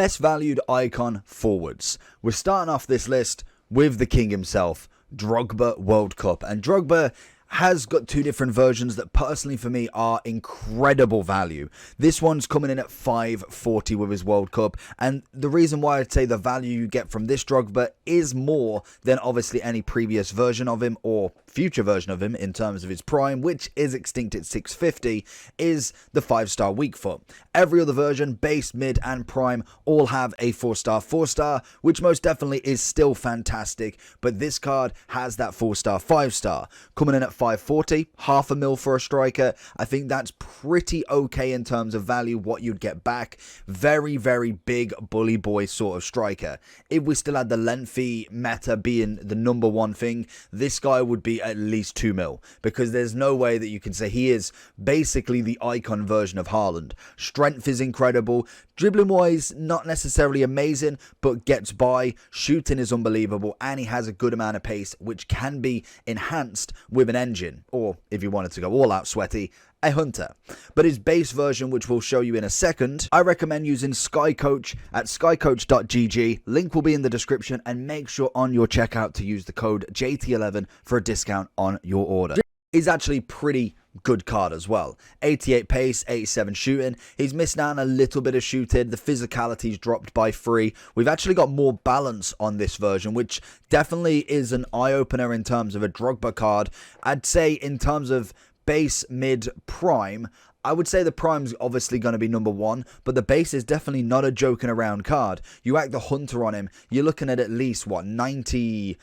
Best valued icon forwards. We're starting off this list with the king himself, Drogba World Cup. And Drogba has got two different versions that personally for me are incredible value. This one's coming in at 540 with his World Cup, and the reason why I'd say the value you get from this Drogba is more than obviously any previous version of him or future version of him in terms of his prime, which is extinct at 650, is the 5-star weak foot. Every other version, base, mid and prime, all have a 4-star, which most definitely is still fantastic, but this card has that 4-star 5-star coming in at 540, half a mil for a striker. I think that's pretty okay in terms of value, what you'd get back. Very, very big bully boy sort of striker. If we still had the lengthy meta being the number one thing, this guy would be at least 2 mil, because there's no way that you can say he is basically the icon version of Haaland. Strength is incredible. Dribbling wise, not necessarily amazing, but gets by. Shooting is unbelievable, and he has a good amount of pace, which can be enhanced with an engine, or if you wanted to go all out sweaty, a hunter. But his base version, which we'll show you in a second, I recommend using SkyCoach at skycoach.gg. Link will be in the description, and make sure on your checkout to use the code JT11 for a discount on your order. He's actually pretty good card as well. 88 pace, 87 shooting. He's missed out on a little bit of shooting. The physicality's dropped by 3. We've actually got more balance on this version, which definitely is an eye-opener in terms of a Drogba card. I'd say in terms of base, mid, prime, I would say the prime's obviously going to be number 1, but the base is definitely not a joking around card. You act the hunter on him, you're looking at least, what, 90...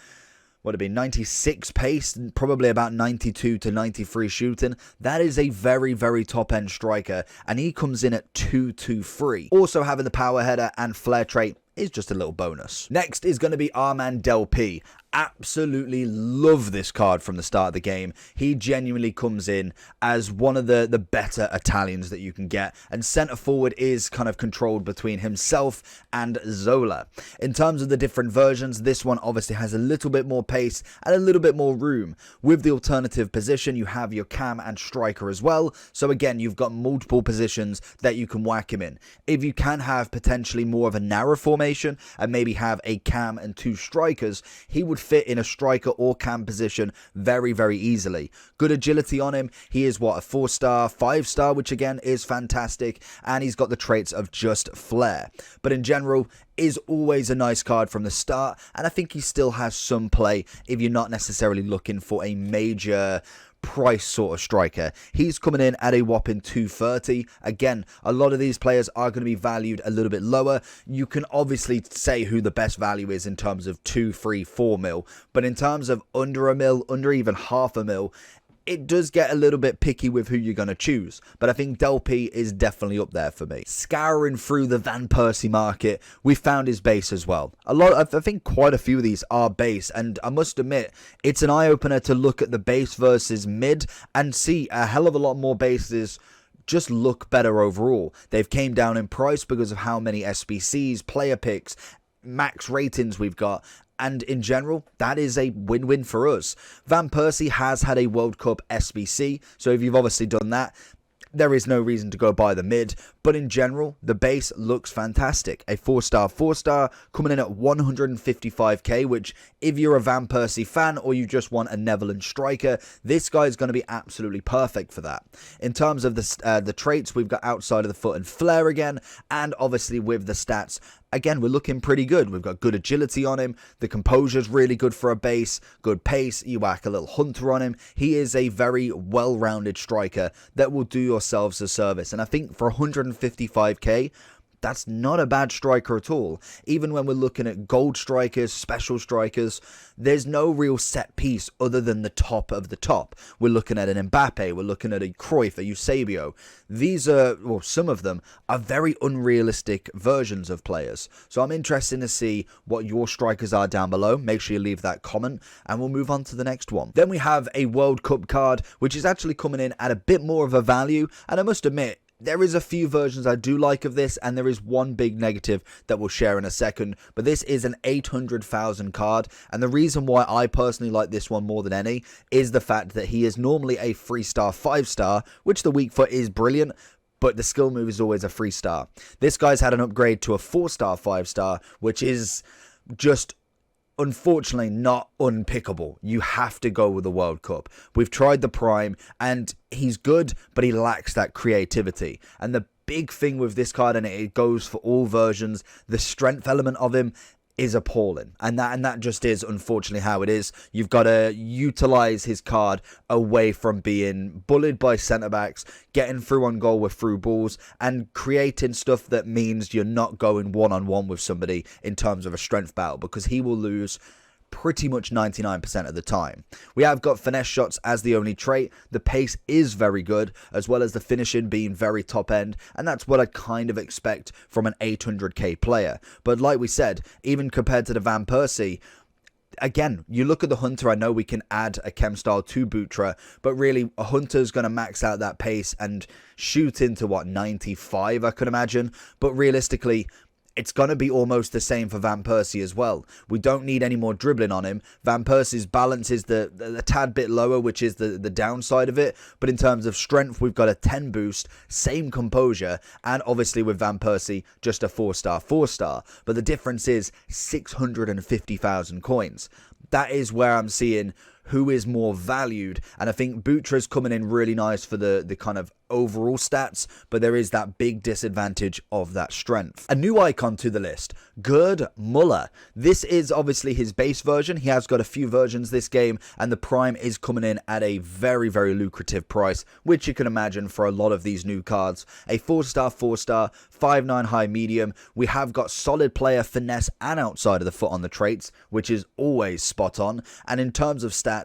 Would it be 96 pace, probably about 92 to 93 shooting. That is a very, very top end striker, and he comes in at 223. Also having the power header and flair trait is just a little bonus. Next is going to be our man Del P. Absolutely love this card from the start of the game. He genuinely comes in as one of the better Italians that you can get, and centre forward is kind of controlled between himself and Zola. In terms of the different versions, this one obviously has a little bit more pace and a little bit more room. With the alternative position, you have your cam and striker as well, so again you've got multiple positions that you can whack him in. If you can have potentially more of a narrow formation and maybe have a cam and 2 strikers, he would fit in a striker or cam position very, very easily. Good agility on him. He is what, a 4-star, 5-star, which again is fantastic, and he's got the traits of just flair. But in general, is always a nice card from the start, and I think he still has some play if you're not necessarily looking for a major price sort of striker. He's coming in at a whopping 230. Again, a lot of these players are going to be valued a little bit lower. You can obviously say who the best value is in terms of 2, 3, 4 mil, but in terms of under a mil, under even half a mil, it does get a little bit picky with who you're going to choose, but I think Del P is definitely up there for me. Scouring through the Van Persie market, we found his base as well. I think quite a few of these are base, and I must admit, it's an eye-opener to look at the base versus mid and see a hell of a lot more bases just look better overall. They've came down in price because of how many SBCs, player picks, max ratings we've got, and in general, that is a win-win for us. Van Persie has had a World Cup SBC, so if you've obviously done that, there is no reason to go buy the mid, but in general, the base looks fantastic. A 4-star coming in at 155k, which if you're a Van Persie fan or you just want a Netherlands striker, this guy is going to be absolutely perfect for that. In terms of the traits, we've got outside of the foot and flair again, and obviously with the stats, again, we're looking pretty good. We've got good agility on him. The composure's really good for a base. Good pace. You whack a little hunter on him. He is a very well-rounded striker that will do yourselves a service. And I think for 155k, that's not a bad striker at all. Even when we're looking at gold strikers, special strikers, there's no real set piece other than the top of the top. We're looking at an Mbappe, we're looking at a Cruyff, a Eusebio. These are, well, some of them are very unrealistic versions of players. So I'm interested to see what your strikers are down below. Make sure you leave that comment, and we'll move on to the next one. Then we have a World Cup card, which is actually coming in at a bit more of a value, and I must admit, there is a few versions I do like of this, and there is one big negative that we'll share in a second, but this is an 800,000 card, and the reason why I personally like this one more than any is the fact that he is normally a 3-star, 5-star, which the weak foot is brilliant, but the skill move is always a 3-star. This guy's had an upgrade to a 4-star, 5-star, which is just unfortunately not unpickable. You have to go with the World Cup. We've tried the Prime, and he's good, but he lacks that creativity. And the big thing with this card, and it goes for all versions, the strength element of him is appalling, and that just is unfortunately how it is. You've got to utilize his card away from being bullied by centre backs, getting through on goal with through balls, and creating stuff that means you're not going one-on-one with somebody in terms of a strength battle, because he will lose pretty much 99% of the time. We have got finesse shots as the only trait. The pace is very good, as well as the finishing being very top end, and that's what I kind of expect from an 800k player. But like we said, even compared to the Van Persie, again, you look at the Hunter, I know we can add a chem style to Butra, but really a Hunter's going to max out that pace and shoot into, what, 95, I could imagine. But realistically, it's going to be almost the same for Van Persie as well. We don't need any more dribbling on him. Van Persie's balance is the tad bit lower, which is the downside of it. But in terms of strength, we've got a 10 boost, same composure, and obviously with Van Persie, just a 4-star, 4-star. But the difference is 650,000 coins. That is where I'm seeing who is more valued, and I think Butra's coming in really nice for the kind of overall stats, but there is that big disadvantage of that strength. A new icon to the list, Gerd Muller. This is obviously his base version. He has got a few versions this game, and the Prime is coming in at a very, very lucrative price, which you can imagine for a lot of these new cards. A 4-star, 4-star, 5'9" high medium. We have got solid player, finesse, and outside of the foot on the traits, which is always spot on. And in terms of stats,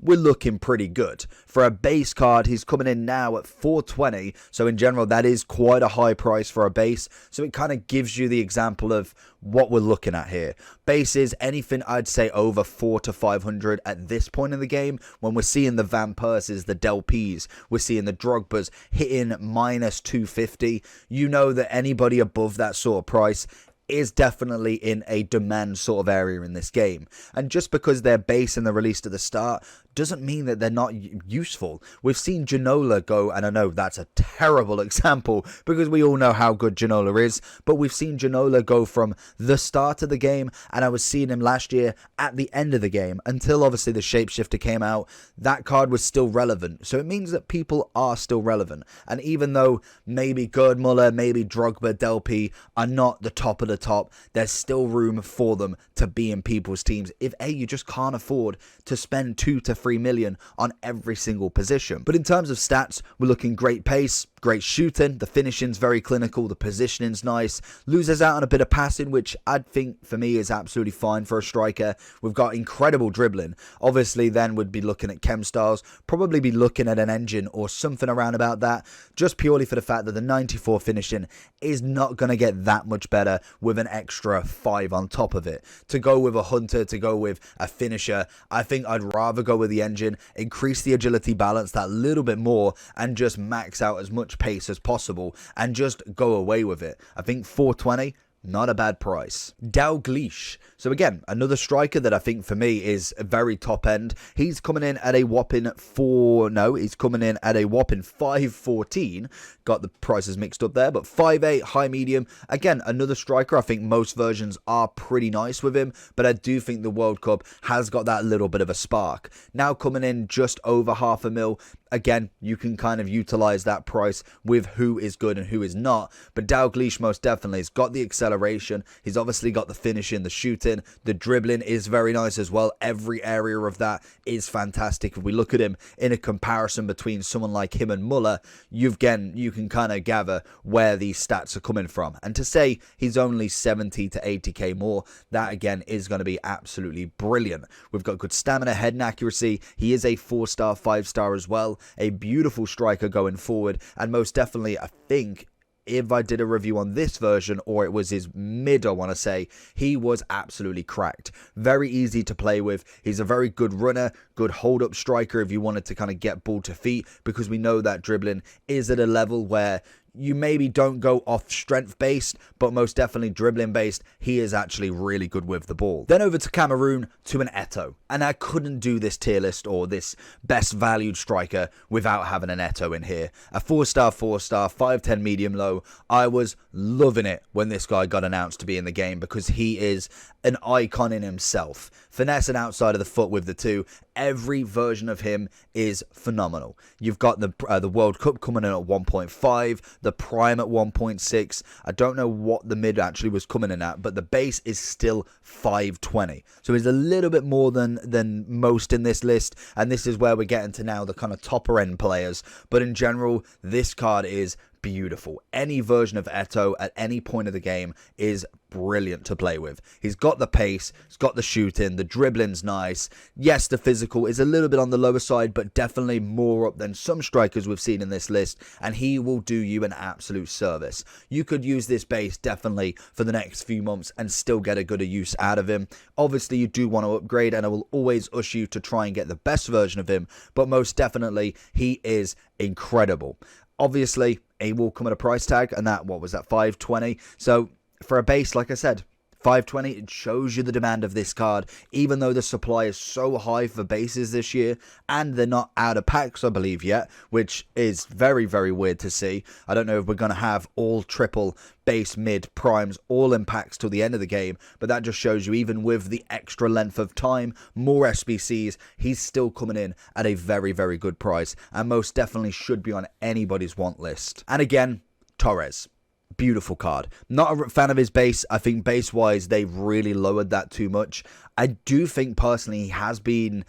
we're looking pretty good. For a base card, he's coming in now at 420, so in general that is quite a high price for a base, so it kind of gives you the example of what we're looking at here. Base is anything I'd say over 400 to 500 at this point in the game, when we're seeing the Van Persies, the Del Ps, we're seeing the Drogbas hitting minus 250. You know that anybody above that sort of price is definitely in a demand sort of area in this game. And just because they're base and they're released at the start doesn't mean that they're not useful. We've seen Ginola go, and I know that's a terrible example because we all know how good Ginola is, but we've seen Ginola go from the start of the game, and I was seeing him last year at the end of the game, until obviously the Shapeshifter came out. That card was still relevant, so it means that people are still relevant. And even though maybe Gerd Muller, maybe Drogba, Del P are not the top of the top, there's still room for them to be in people's teams if you just can't afford to spend 2 to 3 million on every single position. But in terms of stats, we're looking great pace, great shooting, the finishing's very clinical, the positioning's nice, loses out on a bit of passing, which I think for me is absolutely fine for a striker. We've got incredible dribbling. Obviously then we'd be looking at chem styles, probably be looking at an engine or something around about that, just purely for the fact that the 94 finishing is not going to get that much better with an extra 5 on top of it. To go with a Hunter, to go with a finisher, I think I'd rather go with the engine, increase the agility balance that little bit more, and just max out as much pace as possible and just go away with it. I think 420, not a bad price. Dalglish. So again, another striker that I think for me is a very top end. He's coming in at a whopping 514. Got the prices mixed up there, but 5'8", high medium. Again, another striker. I think most versions are pretty nice with him, but I do think the World Cup has got that little bit of a spark. Now coming in just over $500,000. Again, you can kind of utilize that price with who is good and who is not. But Dalglish most definitely has got the acceleration. He's obviously got the finishing, the shooting. The dribbling is very nice as well. Every area of that is fantastic. If we look at him in a comparison between someone like him and Muller, you can kind of gather where these stats are coming from. And to say he's only 70 to 80k more, that again is going to be absolutely brilliant. We've got good stamina, head and accuracy. He is a 4-star, 5-star as well. A beautiful striker going forward, and most definitely I think if I did a review on this version, or it was his mid, I want to say, he was absolutely cracked. Very easy to play with. He's a very good runner, good hold-up striker if you wanted to kind of get ball to feet, because we know that dribbling is at a level where you maybe don't go off strength based, but most definitely dribbling based, he is actually really good with the ball. Then over to Cameroon, to an Eto'o. And I couldn't do this tier list or this best valued striker without having an Eto'o in here. A 4-star, 4-star, 5'10 medium low. I was loving it when this guy got announced to be in the game because he is an icon in himself. Finesse and outside of the foot with the two. Every version of him is phenomenal. You've got the World Cup coming in at 1.5, the Prime at 1.6. I don't know what the mid actually was coming in at, but the base is still 520. So he's a little bit more than most in this list, and this is where we're getting to now the kind of topper end players. But in general, this card is beautiful. Any version of Eto'o at any point of the game is brilliant to play with. He's got the pace, he's got the shooting, the dribbling's nice. Yes, the physical is a little bit on the lower side, but definitely more up than some strikers we've seen in this list, and he will do you an absolute service. You could use this base definitely for the next few months and still get a good use out of him. Obviously, you do want to upgrade, and I will always push you to try and get the best version of him, but most definitely, he is incredible. Obviously, it will come at a price tag, and that, what was that, 520? So, for a base, like I said, 520, it shows you the demand of this card, even though the supply is so high for bases this year, and they're not out of packs, I believe, yet, which is very, very weird to see. I don't know if we're going to have all triple, base, mid, primes, all in packs till the end of the game, but that just shows you, even with the extra length of time, more SBCs, he's still coming in at a very, very good price, and most definitely should be on anybody's want list. And again, Torres. Beautiful card. Not a fan of his base. I think base-wise, they've really lowered that too much. I do think, personally, he has been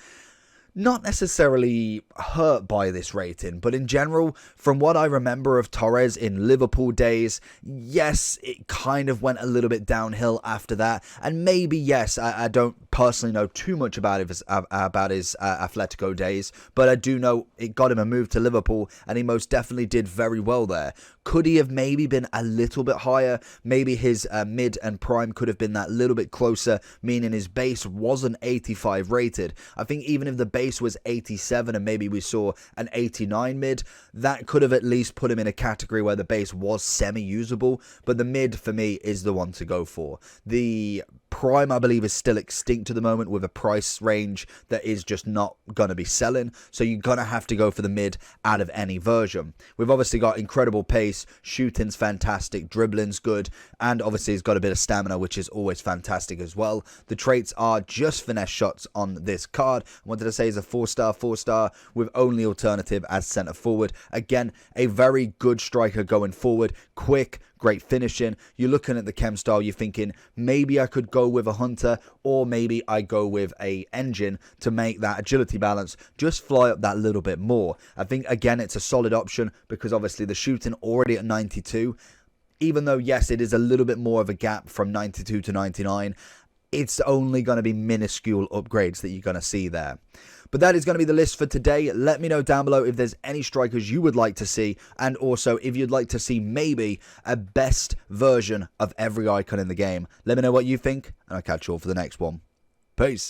not necessarily hurt by this rating, but in general, from what I remember of Torres in Liverpool days, yes, it kind of went a little bit downhill after that, and maybe, yes, I don't personally know too much about his Atletico days, but I do know it got him a move to Liverpool, and he most definitely did very well there. Could he have maybe been a little bit higher? Maybe his mid and prime could have been that little bit closer, meaning his base wasn't 85 rated. I think even if the base was 87 and maybe we saw an 89 mid, that could have at least put him in a category where the base was semi-usable, but the mid for me is the one to go for. The prime, I believe, is still extinct at the moment with a price range that is just not going to be selling, so you're going to have to go for the mid out of any version. We've obviously got incredible pace, shooting's fantastic, dribbling's good, and obviously he's got a bit of stamina, which is always fantastic as well. The traits are just finesse shots on this card. What did I say is a 4-star, 4-star with only alternative as centre forward. Again, a very good striker going forward, quick, great finishing. You're looking at the chem style, you're thinking maybe I could go with a hunter, or maybe I go with a engine to make that agility balance just fly up that little bit more. I think again it's a solid option because obviously the shooting already at 92, even though yes it is a little bit more of a gap from 92 to 99, it's only going to be minuscule upgrades that you're going to see there. But that is going to be the list for today. Let me know down below if there's any strikers you would like to see, and also if you'd like to see maybe a best version of every icon in the game. Let me know what you think, and I'll catch you all for the next one. Peace.